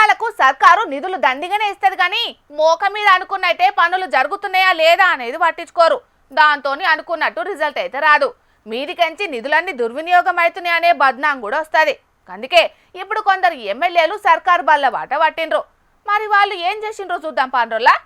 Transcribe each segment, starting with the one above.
పిల్లగాళ్లకు సర్కారు నిధులు దండిగానే ఇస్తుంది కానీ మోక మీద అనుకున్నైతే పనులు జరుగుతున్నాయా లేదా అనేది పట్టించుకోరు. దాంతోని అనుకున్నట్టు రిజల్ట్ అయితే రాదు. మీదికంచి నిధులన్నీ దుర్వినియోగం అవుతున్నాయనే బద్నాం కూడా వస్తుంది. అందుకే ఇప్పుడు కొందరు ఎమ్మెల్యేలు సర్కారు బల్ల బాట పట్టిండ్రు. మరి వాళ్ళు ఏం చేసిండ్రో చూద్దాం పాండ్రోలా.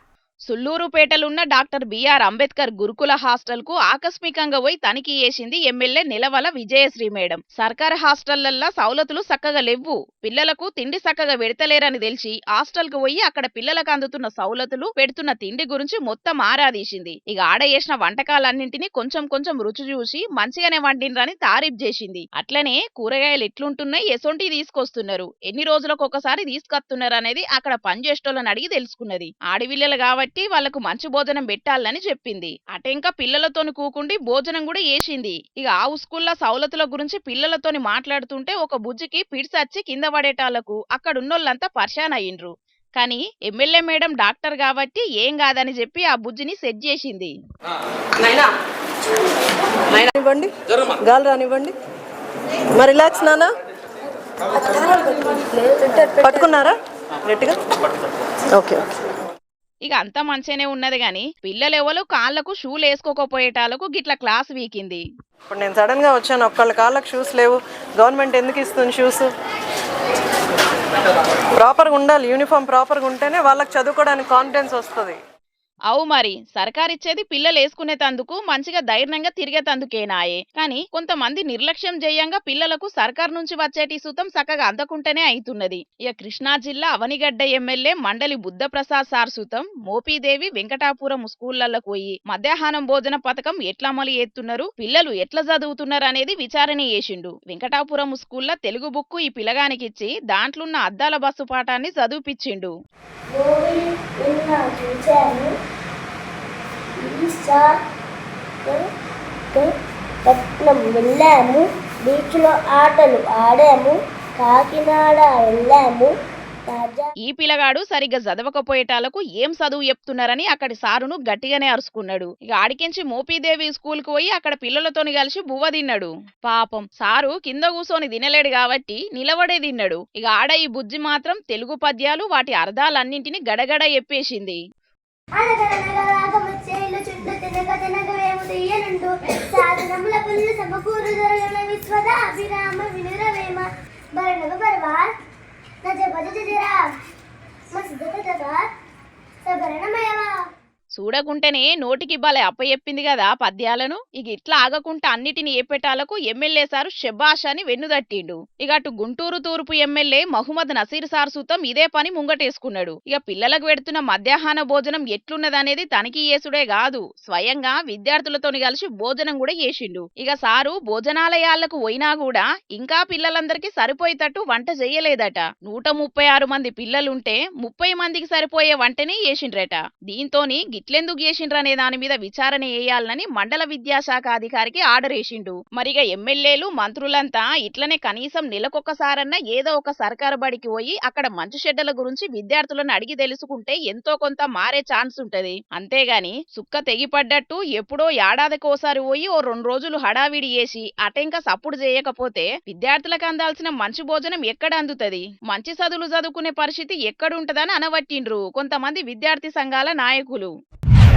సుల్లూరుపేటలున్న డాక్టర్ బిఆర్ అంబేద్కర్ గురుకుల హాస్టల్ కు ఆకస్మికంగా పోయి తనిఖీ చేసింది ఎమ్మెల్యే నిలవల విజయశ్రీ మేడం. సర్కారు హాస్టళ్లల్లో సౌలతులు చక్కగా లేవు, పిల్లలకు తిండి చక్కగా పెడతలేరని తెలిసి హాస్టల్ కు పోయి అక్కడ పిల్లలకు అందుతున్న సౌలతులు, పెడుతున్న తిండి గురించి మొత్తం ఆరాదీసింది. ఇక ఆడ చేసిన వంటకాలన్నింటినీ కొంచెం కొంచెం రుచి చూసి మంచిగానే వండినరని తారీఫ్ చేసింది. అట్లనే కూరగాయలు ఎట్లుంటున్నాయి, ఎసొంటి తీసుకొస్తున్నారు, ఎన్ని రోజులకు ఒకసారి తీసుకొస్తున్నారు అనేది అక్కడ పనిచేసేటోళ్ళని అడిగి తెలుసుకున్నది. ఆడపిల్లలు కాబట్టి వాళ్ళకు మంచి భోజనం పెట్టాలని చెప్పింది. అటెంకా పిల్లలతోని కూకుండి భోజనం కూడా చేసింది. ఇక ఆ స్కూల్లో సౌలతుల గురించి పిల్లలతోని మాట్లాడుతుంటే ఒక బుజ్జికి పిడిసచ్చి కింద పడేటాలకు అక్కడున్నోళ్ళంతా పరిశాన్ అయ్యిండ్రు. కానీ ఎమ్మెల్యే మేడం డాక్టర్ కాబట్టి ఏం కాదని చెప్పి ఆ బుజ్జిని సెట్ చేసింది. గాలి రానివ్వండి. మరి రిలాక్స్ నానా, పట్టుకున్నారా గట్టిగా? ఓకే. ఇక అంతా మంచిగానే ఉన్నది గాని పిల్లలెవరు కాళ్లకు షూలు వేసుకోకపోయేటాలకు గిట్ల క్లాస్ వీకింది. ఇప్పుడు నేను సడన్ గా వచ్చాను, ఒక్కళ్ళ కాళ్ళకు షూస్ లేవు. గవర్నమెంట్ ఎందుకు ఇస్తుంది షూస్? ప్రాపర్గా ఉండాలి, యూనిఫామ్ ప్రాపర్గా ఉంటేనే వాళ్ళకి చదువుకోవడానికి కాన్ఫిడెన్స్ వస్తుంది. అవు మరి సర్కారిచ్చేది పిల్లలు వేసుకునేతందుకు మంచిగా ధైర్యంగా తిరిగేతందుకేనాయే. కానీ కొంతమంది నిర్లక్ష్యం చేయంగా పిల్లలకు సర్కార్ నుంచి వచ్చేటి సూతం చక్కగా అందకుంటేనే అవుతున్నది. ఇక కృష్ణా జిల్లా అవనిగడ్డ ఎమ్మెల్యే మండలి బుద్ధప్రసాద్ సార్ సూతం మోపీదేవి వెంకటాపురం స్కూళ్లకు పోయి మధ్యాహ్నం భోజన పథకం ఎట్లా అమలు చేస్తున్నారు, పిల్లలు ఎట్లా చదువుతున్నారు అనేది విచారణ చేసిండు. వెంకటాపురం స్కూల్లో తెలుగు బుక్కు ఈ పిల్లగానికిచ్చి దాంట్లున్న అద్దాల బస్సు పాఠాన్ని చదివిపించిండు. పట్నం వెళ్ళాము, బీచ్లో ఆటలు ఆడాము, కాకినాడ వెళ్ళాము. ఈ పిల్లగాడు సరిగ్గా చదవకపోయేటాలకు ఏం చదువు చెప్తున్నారని అక్కడి సారును గట్టిగానే అరుచుకున్నాడు. ఇక ఆడికించి మోపీదేవి స్కూల్ కు పోయి అక్కడ పిల్లలతోని కలిసి బువ్వ తిన్నాడు. పాపం సారు కింద కూసోని తినలేడు కాబట్టి నిలబడే తిన్నాడు. ఇక ఆడ ఈ బుజ్జి మాత్రం తెలుగు పద్యాలు వాటి అర్థాలన్నింటినీ గడగడ చెప్పేసింది. చూడకుంటేనే నోటికి బలే అప్పచెప్పింది కదా పద్యాలను. ఇక ఇట్లా ఆగకుంటా అన్నిటిని ఏపేటాలకు ఎమ్మెల్యే సారు శబాష్ అని వెన్నుదట్టిండు. ఇక అటు గుంటూరు తూర్పు ఎమ్మెల్యే మహమ్మద్ నసీర్ సార్ సూతం ఇదే పని ముంగటేసుకున్నాడు. ఇక పిల్లలకు పెడుతున్న మధ్యాహ్న భోజనం ఎట్లున్నదనేది తనిఖీ చేసుడే కాదు, స్వయంగా విద్యార్థులతోని కలిసి భోజనం కూడా చేసిండు. ఇక సారు భోజనాలయాలకు పోయినా కూడా ఇంకా పిల్లలందరికీ సరిపోయేటట్టు వంట చెయ్యలేదట. 136 మంది పిల్లలుంటే 30 మందికి సరిపోయే వంటని చేసిండ్రట. దీంతోని ఇట్లెందుకు చేసిండ్రనే దాని మీద విచారణ చేయాలని మండల విద్యాశాఖ అధికారికి ఆర్డర్ వేసిండు. మరిగా ఎమ్మెల్యేలు మంత్రులంతా ఇట్లనే కనీసం నెలకొకసారన్నా ఏదో ఒక సర్కారు బడికి పోయి అక్కడ మంచి చెడ్డల గురించి విద్యార్థులను అడిగి తెలుసుకుంటే ఎంతో కొంత మారే ఛాన్స్ ఉంటది. అంతేగాని సుక్క తెగిపడ్డట్టు ఎప్పుడో ఏడాదికోసారి పోయి ఓ 2 రోజులు హడావిడి చేసి అటెంక సప్పుడు చేయకపోతే విద్యార్థులకు అందాల్సిన మంచి భోజనం ఎక్కడ అందుతది, మంచి చదువులు చదువుకునే పరిస్థితి ఎక్కడుంటదని అనవట్టిండ్రు కొంతమంది విద్యార్థి సంఘాల నాయకులు.